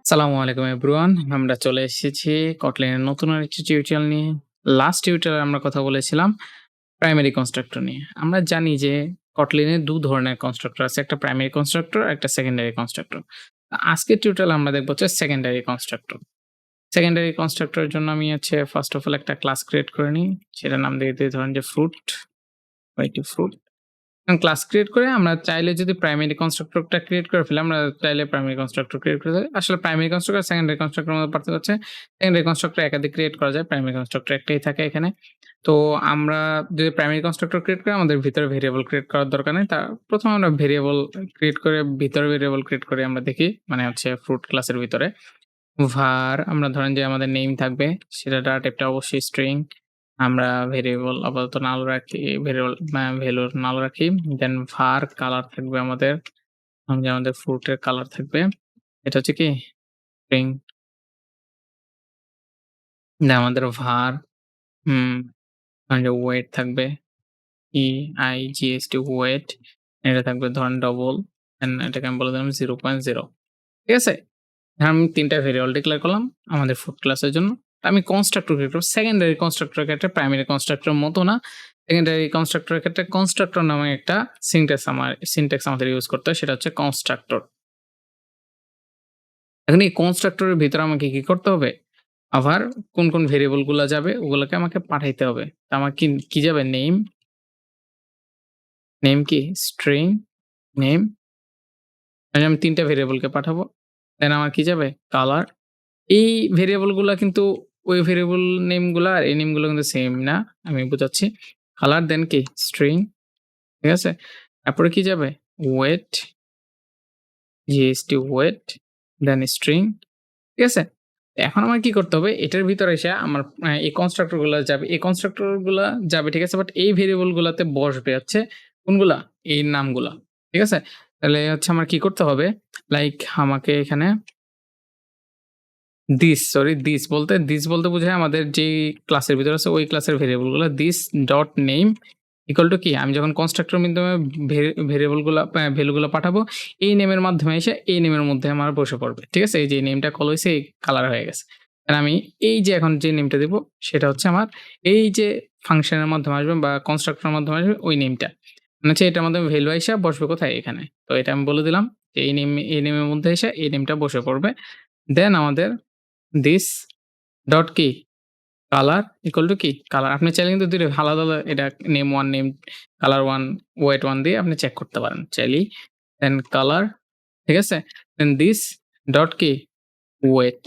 আসসালামু আলাইকুম এভরিওয়ান। আমরা চলে এসেছি Kotlin এর নতুন আরেকটি টিউটোরিয়াল নিয়ে। লাস্ট টিউটোরিয়ালে আমরা কথা বলেছিলাম প্রাইমারি কনস্ট্রাক্টর নিয়ে। আমরা জানি যে Kotlin এ ২ ধরনের কনস্ট্রাক্টর আছে। একটা প্রাইমারি কনস্ট্রাক্টর, একটা সেকেন্ডারি কনস্ট্রাক্টর। আজকের টিউটোরিয়ালে আমরা দেখব হচ্ছে সেকেন্ডারি কনস্ট্রাক্টর। সেকেন্ডারি কনস্ট্রাক্টর এর জন্য আমি ফার্স্ট অফ অল একটা ক্লাস ক্রিয়েট করে নিই। সেটার নাম দিয়ে দিই ধরেন যে ফ্রুট, ফ্রুট। ক্লাস ক্রিয়েট করে আমরা চাইলে যদি প্রাইমারি কনস্ট্রাক্টরটা ক্রিয়েট করে ফেলি, আমরা চাইলে প্রাইমারি কনস্ট্রাক্টর ক্রিয়েট করে দেই। আসলে প্রাইমারি কনস্ট্রাক্টর আর সেকেন্ডারি কনস্ট্রাক্টরের মধ্যে পার্থক্য হচ্ছে সেকেন্ডারি কনস্ট্রাক্টর একাধিক ক্রিয়েট করা যায়, প্রাইমারি কনস্ট্রাক্টর একটাই থাকে এখানে। তো আমরা যদি প্রাইমারি কনস্ট্রাক্টর ক্রিয়েট করি আমাদের ভিতরে ভেরিয়েবল ক্রিয়েট করার দরকার নেই। প্রথমে আমরা ভেরিয়েবল ক্রিয়েট করে ভিতরে ভেরিয়েবল ক্রিয়েট করে আমরা দেখি মানে ফ্রুট ক্লাসের ভিতরে। var আমরা ধরেন যে আমাদের নেম থাকবে সেটা ডাটা টাইপটা অবশ্যই স্ট্রিং। আমরা ভেরিয়েবল আপাতত নাল রাখি, ভেরিয়েবল ভ্যালু নাল রাখি। দেন var কালার থাকবে আমাদের, যে আমাদের ফ্রুটের কালার থাকবে। এটা হচ্ছে কি স্ট্রিং। দেন আমাদের var হুম ধরেন যে ওয়েট থাকবে EIGHT ওয়েট। এটা থাকবে ধরেন ডবল। দেন এটাকে আমি বলে দিলাম 0.0। ঠিক আছে? আমি ৩ টা ভেরিয়েবল ডিক্লেয়ার করলাম আমাদের ফুড ক্লাসের জন্য। আমি কনস্ট্রাক্টর ক্রিয়েট করব। সেকেন্ডারি কনস্ট্রাক্টরের ক্ষেত্রে প্রাইমারি কনস্ট্রাক্টরের মতো না। সেকেন্ডারি কনস্ট্রাক্টরের ক্ষেত্রে কনস্ট্রাক্টর নামে একটা সিনট্যাক্স আমাদের ইউজ করতে হয়, সেটা হচ্ছে কনস্ট্রাক্টর। এখন এই কনস্ট্রাক্টরের ভিতরে আমাকে কি করতে হবে? আবার কোন ভেরিয়েবল গুলা যাবে ওগুলোকে আমাকে পাঠাইতে হবে। তো আমার কি যাবে? নেম কি? String name. আমি ৩ টা ভেরিয়েবলকে পাঠাবো। দেন আমার কি যাবে? কালার। এই ভেরিয়েবল গুলা কিন্তু ওই ভেরিয়েবল নেম গুলা আর এই নেম গুলো কিন্তু সেম না। আমি বুঝাচ্ছি। কালার দেন কি? স্ট্রিং। ঠিক আছে? তারপরে কি যাবে? ওয়েট, GST ওয়েট, দেন স্ট্রিং। ঠিক আছে? এখন আমার কি করতে হবে? এটার ভিতরে এসে আমার এই কনস্ট্রাক্টর গুলা যাবে। এই কনস্ট্রাক্টর গুলা যাবে, ঠিক আছে? বাট এই ভেরিয়েবল গুলাতে বসবে হচ্ছে কোনগুলা? এই নামগুলা। ঠিক আছে? তাহলে হচ্ছে আমার কি করতে হবে? লাইক আমাকে এখানে দিস বলতে বোঝায় আমাদের যেই ক্লাসের ভিতরে আছে ওই ক্লাসের ভেরিয়েবল গুলো। This dot name equal to কি? আমি যখন কনস্ট্রাক্টরের মাধ্যমে ভেরিয়েবল গুলা ভ্যালু গুলো পাঠাবো, এই নেমের মাধ্যমে এসে এই নেমের মধ্যে আমার বসে পড়বে। ঠিক আছে? এই যে নেমটা কল হইছে, এই কালার হয়ে গেছে। আর আমি এই যে এখন যে নেমটা দিব সেটা হচ্ছে আমার এই যে ফাংশনের মাধ্যমে আসবে বা কনস্ট্রাক্টরের মাধ্যমে আসবে ওই নেমটা। মানে হচ্ছে এটার মাধ্যমে ভ্যালু আইসা বসবে কোথায়? এখানে। তো এটা আমি বলে দিলাম যে এই নেমের মধ্যে এসে এই নেমটা বসে পড়বে। দেন আমাদের দিস ডট কি? কালার ইকুয়াল টু কি? কালার। আপনি চাইলে কিন্তু ২ টা আলাদা, আলাদা এটা নেম 1, নেম কালার 1, ওয়েট 1 দিয়ে আপনি চেক করতে পারেন চাইলেই। দেন কালার, ঠিক আছে? দেন দিস ডট কি? ওয়েট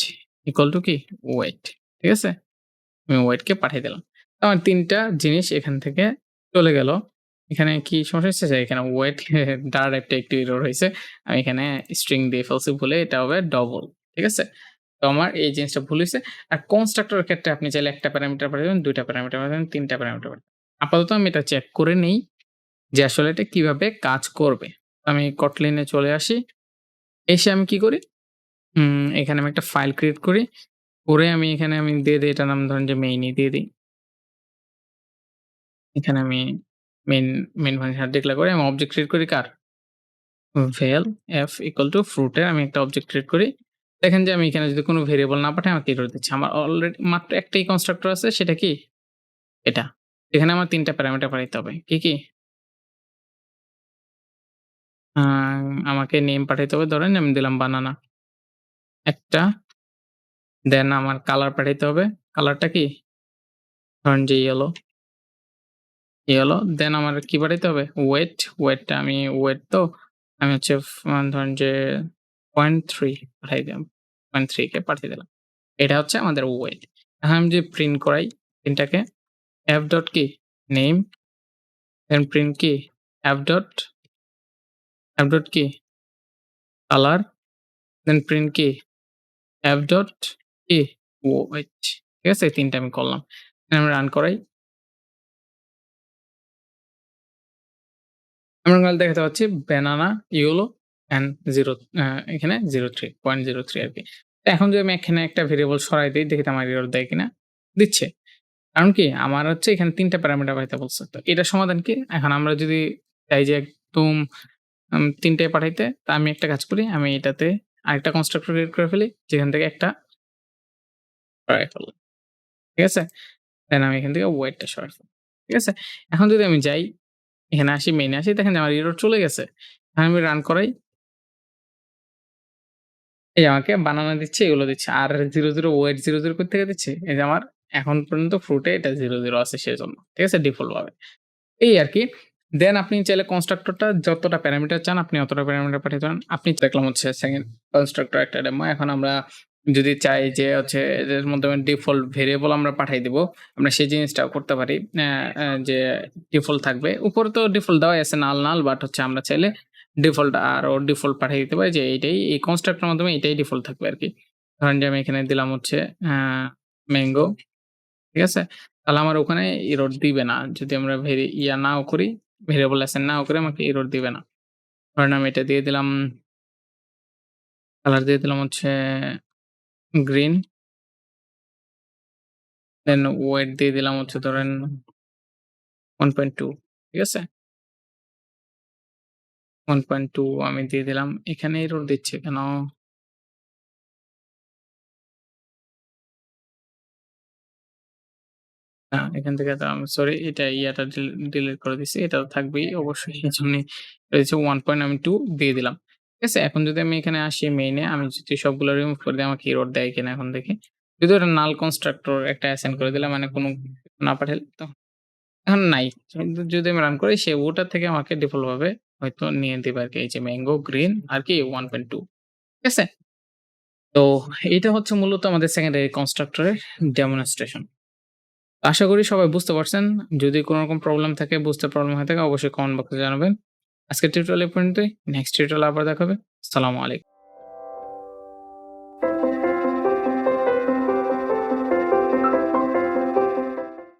ইকুয়াল টু কি? ওয়েট। ঠিক আছে? আমি ওয়েটকে পাঠিয়ে দিলাম। আমার ৩ টা জিনিস এখান থেকে চলে গেল। এখানে কি সমস্যা হচ্ছে? যে এখানে ওয়েট ডাটা টাইপটা একটু এরর হইছে। আমি এখানে স্ট্রিং দিয়ে ফেলছি ভুলে, এটা হবে ডবল। ঠিক আছে? তো আমার এই জিনিসটা ভুল হইছে। আর কনস্ট্রাক্টরের ক্ষেত্রে আপনি চাইলে ১ টা প্যারামিটার পাঠাবেন, ২ টা প্যারামিটার পাঠাবেন, ৩ টা প্যারামিটার পাঠাবেন। আপাতত আমি এটা চেক করে নেই যে আসলে এটা কিভাবে কাজ করবে। আমি Kotlin এ চলে আসি। এসে আমি কি করি? এখানে আমি একটা ফাইল ক্রিয়েট করি। করে আমি এখানে দিয়ে দেই এটার নাম ধরেন যে মেইনই দিয়ে দেই। এখানে আমি মেইন ফাংশন ডিক্লেয়ার করে আমি অবজেক্ট ক্রিয়েট করি কার? val f equal to fruit এর আমি একটা অবজেক্ট ক্রিয়েট করি। দেখেন যে আমি এখানে যদি কোনো ভেরিয়েবল না পাঠাই আমাকে এরর দিচ্ছে। আমার অলরেডি মাত্র একটাই কনস্ট্রাক্টর আছে, সেটা কি? এটা। এখানে আমার ৩ টা প্যারামিটার পাঠাইতে হবে। কি? আ আমাকে নেম পাঠাইতে হবে, ধরেন আমি দিলাম বানানা একটা। দেন আমার কালার পাঠাইতে হবে। কালারটা কি? ধরেন যে ইয়েলো। দেন আমার কি পাঠাইতে হবে? ওয়েটটা আমি তো আমি ধরেন যে 0.3 পাঠাই দিলাম। 0.3 কে পাঠিয়ে দিলাম। এটা হচ্ছে আমাদের ওয়েট। এখন আমি যদি প্রিন্ট করাই প্রিন্টটাকে f ডট কি? নেম, দেন প্রিন্ট কি? f ডট কি? কালার, দেন প্রিন্ট কি? f ডট কি? ওয়েট। ঠিক আছে? এই ৩ টা আমি করলাম। আমি রান করাই। আমরা দেখাতে পাচ্ছি ব্যানানা ইয়েলো অ্যান্ড 0 এখানে 0.03 আরকি। তো এখন যদি আমি এখানে একটা ভেরিয়েবল সরাই দেই, দেখি তো আমার এরর দেয় কিনা? দিচ্ছে। কারণ কি? আমার হচ্ছে এখানে ৩ টা প্যারামিটার পাঠাইতে বলছে। তো এটার সমাধান কি? এখন আমরা যদি চাই যে একদম ৩ টায় পাঠাইতে, তা আমি একটা কাজ করি। আমি এটাতে আরেকটা কনস্ট্রাক্টর ক্রিয়েট করে ফেলি যেখান থেকে একটা সরাই ফেললাম। ঠিক আছে? দেন আমি এখান থেকে ওয়েটটা সরাই ফেললাম। ঠিক আছে? এখন যদি আমি যাই, এখানে আসি মেইনে আসি দেখেন যে আমার এরর চলে গেছে। এখন আমি রান করাই। এই আমাকে বানানা দিচ্ছে, এগুলো দিচ্ছে। আর ০, ০ ওয়েট ০, ০ কোত্থেকে দিচ্ছে? এই যে আমার এখন পর্যন্ত ফ্রুটে এটা ০, ০ আছে সেজন্য। ঠিক আছে? ডিফল্ট ভাবে। এই আরকি। দেন আপনি চাইলে কনস্ট্রাক্টরটা যতটা প্যারামিটার চান আপনি অতটা প্যারামিটার পাঠাতে পারেন। আপনি দেখলাম হচ্ছে 2nd কনস্ট্রাক্টর একটা ডেমো। এখন আমরা যদি চাই যে হচ্ছে এর মাধ্যমে ডিফল্ট ভেরিয়েবল আমরা পাঠাই দিব। আমরা সেই জিনিসটাও করতে পারি। যে ডিফল্ট থাকবে। উপরে তো ডিফল্ট দেওয়াই আছে নাল বাট হচ্ছে আমরা চাইলে ডিফল্ট আরো ডিফল্ট পাঠিয়ে দিতে পারি যে এইটাই এই কনস্ট্রাক্টর এর মাধ্যমে এটাই ডিফল্ট থাকবে আরকি। ধরেন যে আমি এখানে দিলাম হচ্ছে আ ম্যাঙ্গো। ঠিক আছে? তাহলে আমার ওখানে এরর দিবে না। যদি আমরা নাও করি, ভেরিয়েবল অ্যাসাইন নাও করি আমাকে এরর দিবে না। ধরেন আমি এটা দিয়ে দিলাম, কালার দিয়ে দিলাম হচ্ছে গ্রিন, দেন ওয়েট দিয়ে দিলাম হচ্ছে ধরেন 1.2 ঠিক আছে? 1.2 আমি দিয়ে দিলাম। এখানে এরর দিচ্ছে কেন? না, এখান থেকে তো আমি সরি এটা ডিলিট করে দিছি। এটা তো থাকবেই অবশ্যই। এজন্যই রয়েছে 1 পয়েন্ট আমি 2 দিয়ে দিলাম। ঠিক আছে? এখন যদি আমি এখানে আসি মেইনে আমি যদি সবগুলো রিমুভ করে দিই আমাকে এরর দেয় কিনা এখন দেখি। যদি ওটা নাল কনস্ট্রাক্টর একটা অ্যাসাইন করে দিলাম মানে কোনো না পাঠালে তো এখন নাই। কিন্তু যদি আমি রান করি সে ওটা থেকে আমাকে ডিফল্ট ভাবে হয়তো নিয়ে দিবে আরকি। এই যে ম্যাঙ্গো গ্রিন আর কি 1.2 ঠিক আছে? তো এইটা হচ্ছে মূলত আমাদের সেকেন্ডারি কনস্ট্রাক্টর এর ডেমনস্ট্রেশন। আশা করি সবাই বুঝতে পারছেন। যদি কোন রকম প্রবলেম থাকে, বুঝতে প্রবলেম হয়ে থাকে অবশ্যই কমেন্ট বক্সে জানাবেন। আজকের টিউটোরিয়াল এই পর্যন্তই। নেক্সট টিউটোরিয়ালে আবার দেখা হবে। আসসালামু আলাইকুম।